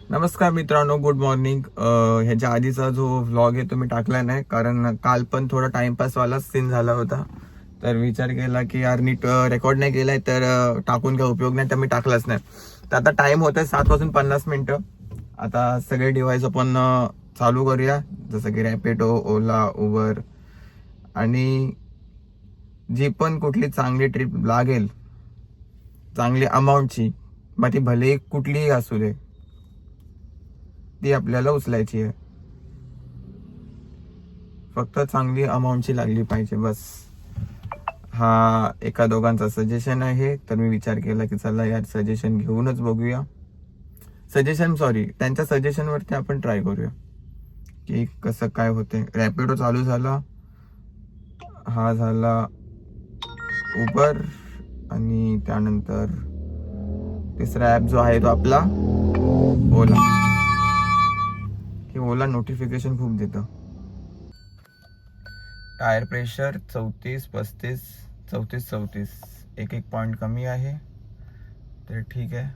नमस्कार मित्रांनो, good morning. ह्याच्या आधीचा जो व्लॉग आहे तो मी टाकला नाही, कारण काल पण थोडा टाइमपास वाला सीन झाला होता. तर विचार केला की यार नीट रेकॉर्ड नाही केलाय तर टाकून काय उपयोग नाही, तर मी टाकलाच नाही. तर आता टाइम होत आहे 7:50. आता सगळे डिव्हाइस आपण चालू करूया, जसं की रॅपिडो, ओला, उबर. आणि जी पण कुठली चांगली ट्रिप लागेल, चांगली अमाऊंटची, मग ती भले कुठलीही असू दे, ती आपल्याला उचलायची आहे. फक्त चांगली अमाऊंटची लागली पाहिजे बस. हा एका दोघांचा सजेशन आहे, तर मी विचार केला की चला यार सजेशन घेऊनच बघूया. त्यांच्या सजेशन वरती आपण ट्राय करूया की कसं काय होते. रॅपिडो चालू झाला, हा झाला उबर, आणि त्यानंतर तिसरा ऍप जो आहे तो आपला ओला. हे ओला नोटिफिकेशन खूप देतं. टायर प्रेशर 34, 35, 34, 34, एक पॉईंट कमी आहे, तर ठीक आहे,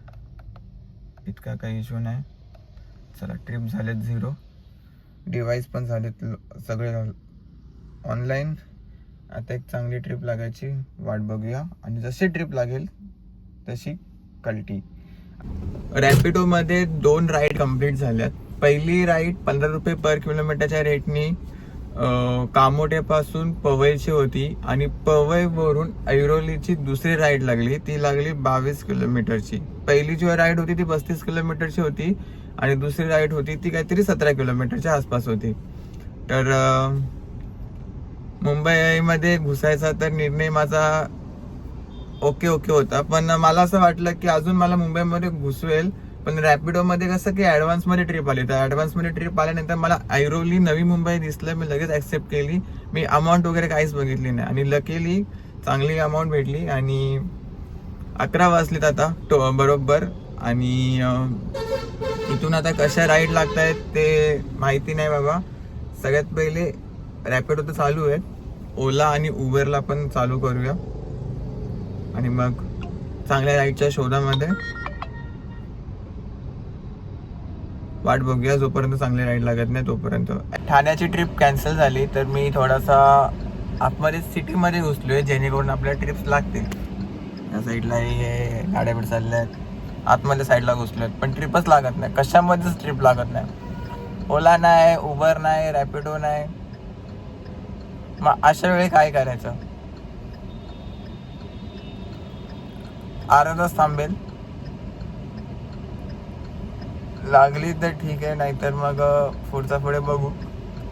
इतका काही इश्यू नाही. चला, ट्रिप झालेत 0, डिव्हाइस पण झालेत सगळे ऑनलाईन. आता एक चांगली ट्रिप लागायची वाट बघूया, आणि जशी ट्रिप लागेल तशी कल्टी. रॅपिडोमध्ये 2 राईड कंप्लीट झाल्यात. पहिली राईड 15 रुपये पर किलोमीटरच्या रेटनी कामोठ्यापासून पवईची होती, आणि पवईवरून ऐरोलीची दुसरी राईड लागली, ती लागली 22 किलोमीटरची. पहिली जी राईड होती ती 35 किलोमीटरची होती, आणि दुसरी राईड होती ती काहीतरी 17 किलोमीटरच्या आसपास होती. तर मुंबईमध्ये घुसायचा तर निर्णय माझा ओके होता, पण मला असं वाटलं की अजून मला मुंबईमध्ये घुसवेल. पण रॅपिडोमध्ये कसं की ॲडव्हान्समध्ये ट्रिप आली, तर ॲडव्हान्समध्ये ट्रिप आल्यानंतर मला ऐरोली, नवी मुंबई दिसलं. मी लगेच ॲक्सेप्ट केली. मी अमाऊंट वगैरे काहीच बघितली नाही, आणि लकीली चांगली अमाऊंट भेटली. आणि 11 वाजलेत आता बरोबर. आणि इथून आता कशा राईड लागतायत ते माहिती नाही बाबा. सगळ्यात पहिले रॅपिडो तर चालू आहेत, ओला आणि उबरला पण चालू करूया, आणि मग चांगल्या राईडच्या शोधामध्ये वाट बघूया. जोपर्यंत चांगली राईड लागत नाही तोपर्यंत. ठाण्याची ट्रिप कॅन्सल झाली, तर मी थोडासा आतमध्ये सिटीमध्ये घुसलोय, जेणेकरून आपल्या ट्रिप्स लागतील. या साईडला हे गाड्या भेट चालल्या आहेत, आतमध्ये साईडला घुसलोय, पण ट्रिपच लागत नाही. कशामध्येच ट्रिप लागत नाही. ओला नाही, उबर नाही, रॅपिडो नाही. मग अशा वेळी काय करायचं? अर्धा तास थांबेल, लागली तर ठीक आहे, नाहीतर मग पुढे बघू.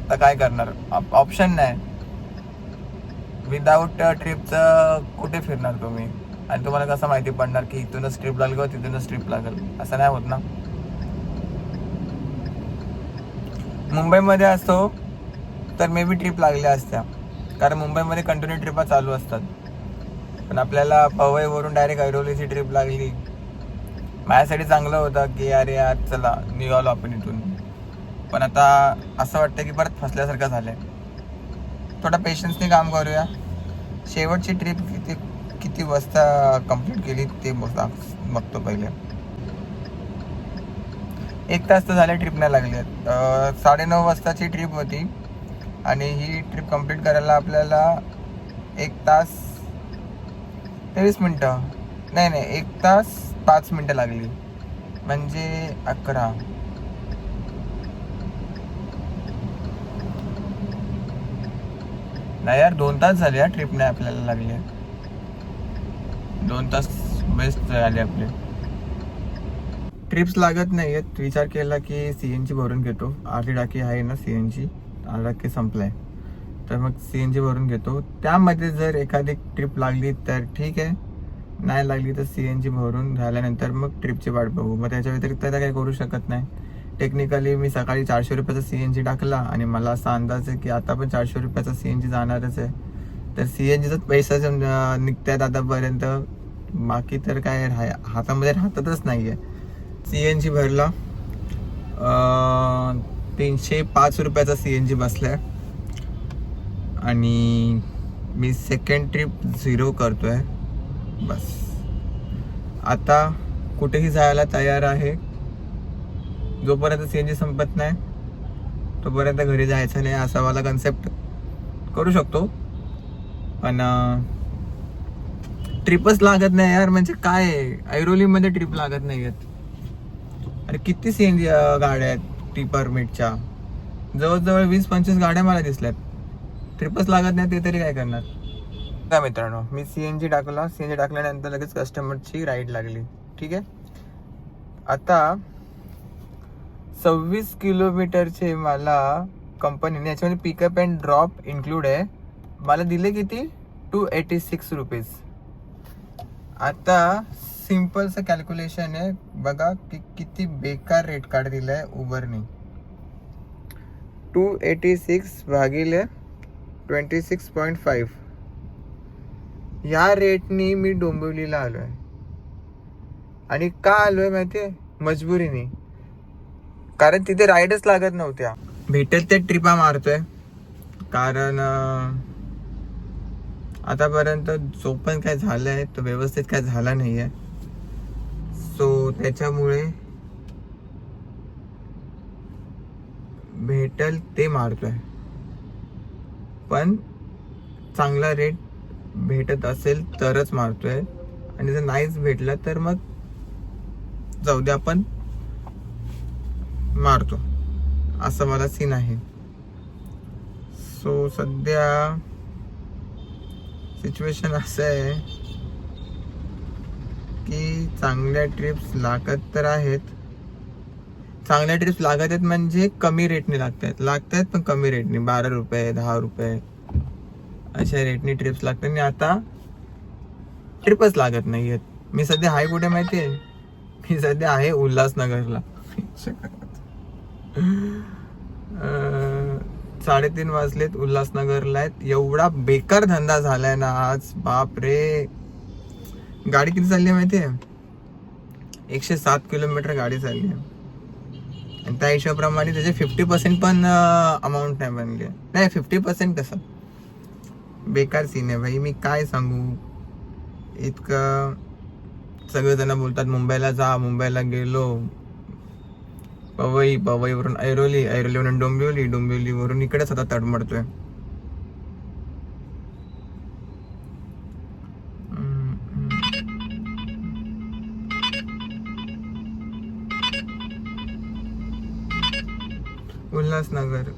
तर काय करणार, ऑप्शन नाही. विदाऊट ट्रिपचं कुठे फिरणार तुम्ही? आणि तुम्हाला कसं माहिती पडणार की इथूनच ट्रिप लागेल किंवा तिथूनच ट्रिप लागेल? असं नाही होत ना. मुंबईमध्ये असतो तर मे बी ट्रिप लागल्या असत्या, कारण मुंबईमध्ये कंटिन्यू ट्रिपा चालू असतात. पण आपल्याला पवईवरून डायरेक्ट ऐरोलीची ट्रिप लागली. माझ्यासाठी चांगलं होतं की अरे यार चला निघालो आपण इथून. पण आता असं वाटतं की परत फसल्यासारखं झालंय. थोडा पेशन्सने काम करूया. शेवटची ट्रिप किती वाजता कंप्लीट केली ते बघतो पहिले. 1 तास तर झाले ट्रिप नाही लागली. 9:30 वाजताची ट्रिप होती, आणि ही ट्रिप कंप्लीट करायला आपल्याला 1 तास 23 मिनटं, नाही 1 तास 5 मिनटं लागली, म्हणजे 11. नाही यार, 2 तास झाले या ट्रिप नाही आपल्याला लागली. 2 तास बेस्ट झाले आपले. ट्रिप्स लागत नाही आहेत. विचार केला की CNG भरून घेतो. अर्धी टाकी आहे ना CNG, अर्धी टाकी संपलाय, तर मग CNG भरून घेतो. त्यामध्ये जर एखादी ट्रिप लागली तर ठीक आहे, नाही लागली तर CNG भरून झाल्यानंतर मग ट्रिपची वाट बघू. मग त्याच्या व्यतिरिक्त तर काही करू शकत नाही. टेक्निकली मी सकाळी 400 रुपयाचा CNG टाकला, आणि मला असा अंदाज आहे की आता पण 400 रुपयाचा CNG जाणारच आहे. तर CNGचाच पैसा निघतात आतापर्यंत, बाकी तर काय हातामध्ये राहतच नाही आहे. CNG भरला, 305 रुपयाचा CNG बसलाय, आणि मी सेकंड ट्रिप 0 करतोय. बस आता कुठेही जायला तयार आहे. जोपर्यंत CNG संपत नाही तोपर्यंत घरी जायचं नाही, असा वाला कन्सेप्ट करू शकतो. पण ट्रिपच लागत नाही यार. म्हणजे काय, ऐरोलीमध्ये ट्रिप लागत नाही आहेत. अरे किती CNG गाड्या आहेत टी परमिटच्या, जवळजवळ 20-25 गाड्या मला दिसल्यात. ट्रिपच लागत नाही, ते तरी काय करणार. का मित्रांनो, मी CNG टाकला. CNG टाकल्यानंतर लगेच कस्टमरची राईड लागली. ठीक आहे. आता 26 किलोमीटरचे मला कंपनीने, याच्यामध्ये पिकअप अँड ड्रॉप इन्क्लूड आहे, मला दिले किती, 286 रुपीज. आता सिम्पलचं कॅल्क्युलेशन आहे बघा की किती बेकार रेट कार्ड दिलाय उबरने. 286 भागिले 26.5 या रेटनी मी डोंबिवलीला आलोय. आणि का आलोय माहितीये, मजबुरीने. कारण तिथे राईडच लागत नव्हत्या. भेटत त्या ट्रिपा मारतोय. कारण आतापर्यंत जो पण काय झालंय तो व्यवस्थित काय झाला नाहीये. सो त्याच्यामुळे भेटल ते मारतोय. पण चांगला रेट भेटत असेल तरच मारतोय. आणि जर नाहीच भेटला तर मग जाऊ दे, आपण मारतो, असं मला सीन आहे. सो सध्या सिच्युएशन असं आहे की चांगल्या ट्रिप्स लागत तर आहेत. चांगल्या ट्रिप्स लागत आहेत म्हणजे कमी रेटने लागतात पण कमी रेटने, 12 रुपये 10 रुपये अशा रेटने ट्रिप्स लागतात. आणि आता ट्रिपच लागत नाही आहेत. मी सध्या आहे कुठे माहिती आहे, मी सध्या आहे उल्हासनगरला. 3:30 वाजलेत, उल्हासनगरला आहेत. एवढा बेकार धंदा झालाय ना आज, बाप रे. गाडी किती चालली आहे माहिती आहे, 107 किलोमीटर गाडी चालली आहे. आणि त्या हिशोबाप्रमाणे त्याचे 50% पण अमाऊंट नाही बनली. नाही 50% कसं, बेकार सीन आहे भाई. मी काय सांगू, इतकं सगळेजण बोलतात मुंबईला जा, मुंबईला गेलो, पवईवरून ऐरोली, ऐरोलीवरून डोंबिवली, डोंबिवलीवरून इकडेच आता तडमडतोय. उल्हासनगर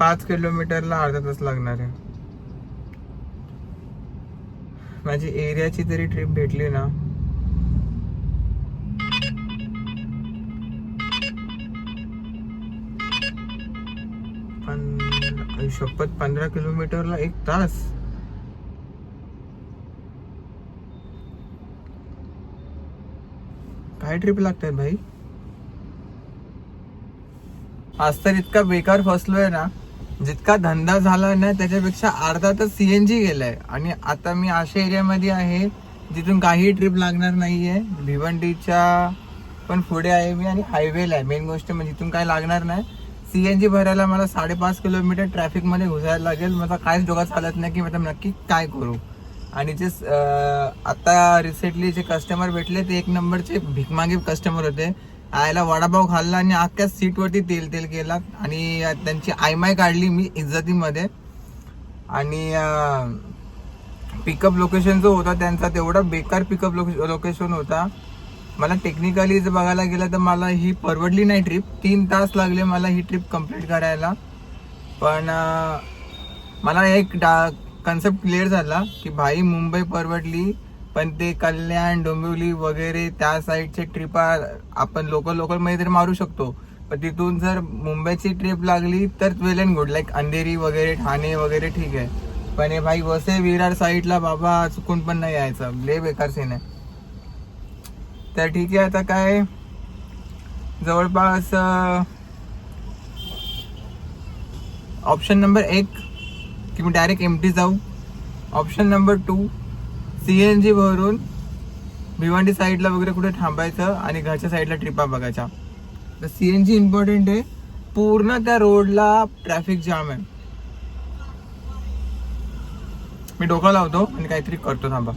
5 किलोमीटरला अर्धा तास लागणार आहे. माझी एरियाची तरी ट्रिप भेटली ना, शपथ 15 किलोमीटरला 1 तास. काय ट्रिप लागतात भाई. आज तर इतका बेकार फसलोय ना, जितका धंदा झाला ना त्याच्यापेक्षा अर्धा तास CNG गेलाय. आणि आता मी अशा एरियामध्ये आहे जिथून काही ट्रिप लागणार नाहीये. भिवंडीच्या पण पुढे आहे मी आणि हायवेला आहे. मेन गोष्ट म्हणजे इथून काय लागणार नाही. CNG भरायला मला 5.5 किलोमीटर ट्रॅफिक मध्ये घुसायला लागेल. मला काहीच डोक्यात चालत नाही की मी नक्की काय करू. आणि जे आता रिसेंटली जे कस्टमर भेटले ते 1 नंबरचे भिकमागे कस्टमर होते. आयला वडापाव खाल्ला आणि अख्ख्या सीटवरती तेल केला आणि त्यांची आयमाय काढली मी इज्जतीमध्ये. आणि पिकअप लोकेशन जो होता त्यांचा तेवढा बेकार पिकअप लोकेशन होता. मला टेक्निकली जर बघायला गेलं तर मला ही परवडली नाही ट्रिप. 3 तास लागले मला ही ट्रिप कंप्लीट करायला. पण मला एक कन्सेप्ट क्लिअर झाला की भाई मुंबई परवडली, पण ते कल्याण, डोंबिवली वगैरे त्या साईडचे ट्रिप आपण लोकल मध्ये तरी मारू शकतो. पण तिथून जर मुंबईची ट्रिप लागली तर वेल अँड गुड, लाईक अंधेरी वगैरे, ठाणे वगैरे ठीक आहे. पण हे भाई वसई विरार साईडला बाबा चुकून पण नाही यायचं, लय बेकार सीन आहे. तर ठीक आहे, आता काय जवळपास ऑप्शन नंबर 1 की मी डायरेक्ट एमटी जाऊ. ऑप्शन नंबर 2 CNG भरून भिवंडी साईडला वगैरे कुठे थांबायचं आणि घरच्या साईडला ट्रिपा बघायच्या. तर CNG इम्पॉर्टंट आहे. पूर्ण त्या रोडला ट्रॅफिक जाम आहे. मी डोकं लावतो आणि काहीतरी करतो, थांबा.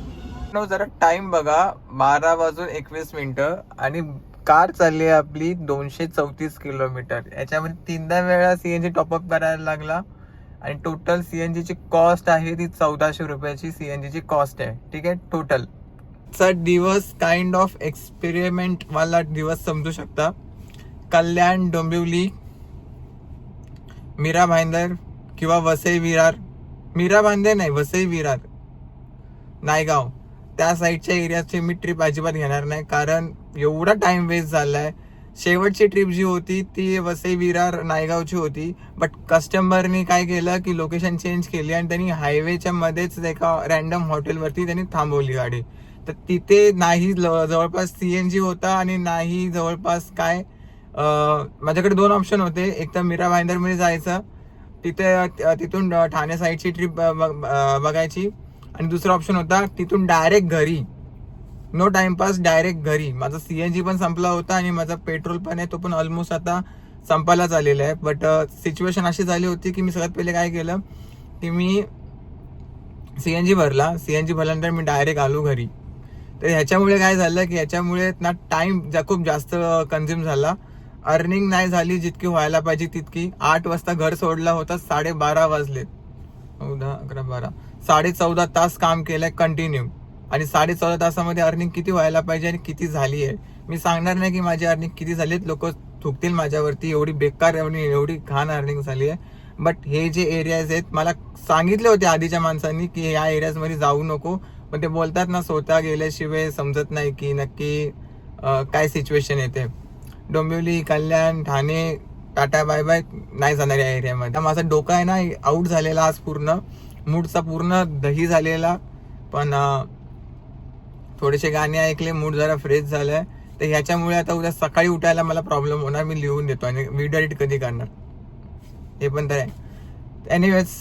जरा टाइम बघा, 12:21 आणि कार चालली आहे आपली 234 किलोमीटर. याच्यामध्ये 3दा वेळा CNG टॉपअप करायला लागला आणि टोटल CNG ची कॉस्ट आहे ती 1400 रुपयाची CNG ची कॉस्ट आहे. ठीक आहे. टोटल चा दिवस काइंड ऑफ एक्सपेरिमेंट वाला दिवस समजू शकता. कल्याण, डोंबिवली, मीरा भाईंदर किंवा वसई विरार, मीरा भाईंदर नाही, वसई विरार, नायगाव त्या साईडच्या एरियाची मी ट्रिप अजिबात घेणार नाही, कारण एवढा टाइम वेस्ट झालाय. शेवटची ट्रिप जी होती ती वसई विरार नायगावची होती, बट कस्टमरनी काय केलं की लोकेशन चेंज केली आणि त्यांनी हायवेच्या मध्येच एका रॅन्डम हॉटेलवरती त्यांनी थांबवली गाडी. तर तिथे नाही जवळपास CNG होता आणि नाही जवळपास काय. माझ्याकडे 2 ऑप्शन होते. एक तर मीरा भाईंदरमध्ये जायचं, तिथून ठाणे साईडची ट्रिप बघायची, आणि दुसरा ऑप्शन होता तिथून डायरेक्ट घरी, नो टाइमपास, डायरेक्ट घरी. माझा CNG पण संपला होता आणि माझा पेट्रोल पण आहे तो पण ऑलमोस्ट आता संपायलाच आलेला आहे. बट सिच्युएशन अशी झाली होती की मी सगळ्यात पहिले काय केलं की मी CNG भरला. CNG भरल्यानंतर मी डायरेक्ट आलो घरी. तर ह्याच्यामुळे काय झालं की ह्याच्यामुळे ना टाइम खूप जास्त कन्झ्युम झाला. अर्निंग नाही झाली जितकी व्हायला पाहिजे तितकी. 8 वाजता घर सोडला होता, 12:30 वाजलेत, 9, 10, 11, 12, 14.5 तास काम केलंय कंटिन्यू. आणि 14.5 तासामध्ये अर्निंग किती व्हायला पाहिजे आणि किती झाली आहे मी सांगणार नाही की माझी अर्निंग किती झाली. लोक थुकतील माझ्यावरती, एवढी बेकार एवढी घाण अर्निंग झाली आहे. बट हे जे एरियाज आहेत मला सांगितले होते आधीच्या माणसांनी की या एरियाज मध्ये जाऊ नको, पण ते बोलतात ना स्वतः गेल्याशिवाय समजत नाही की नक्की काय सिच्युएशन येते. डोंबिवली, कल्याण, ठाणे, टाटा बाय बाय नाही जाणार या एरियामध्ये. माझा डोका आहे ना आउट झालेला आज, पूर्ण मूडचा पूर्ण दही झालेला. पण थोडेसे गाणे ऐकले, मूड जरा फ्रेश झालाय. तर ह्याच्यामुळे आता उद्या सकाळी उठायला मला प्रॉब्लेम होणार. मी लिहून देतो आणि व्हिडिओ एडिट कधी करणार हे पण तर आहे. एनिवेज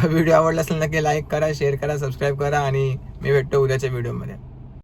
व्हिडिओ आवडला असेल नक्की लाईक करा, शेअर करा, सबस्क्राईब करा आणि मी भेटतो उद्याच्या व्हिडिओमध्ये.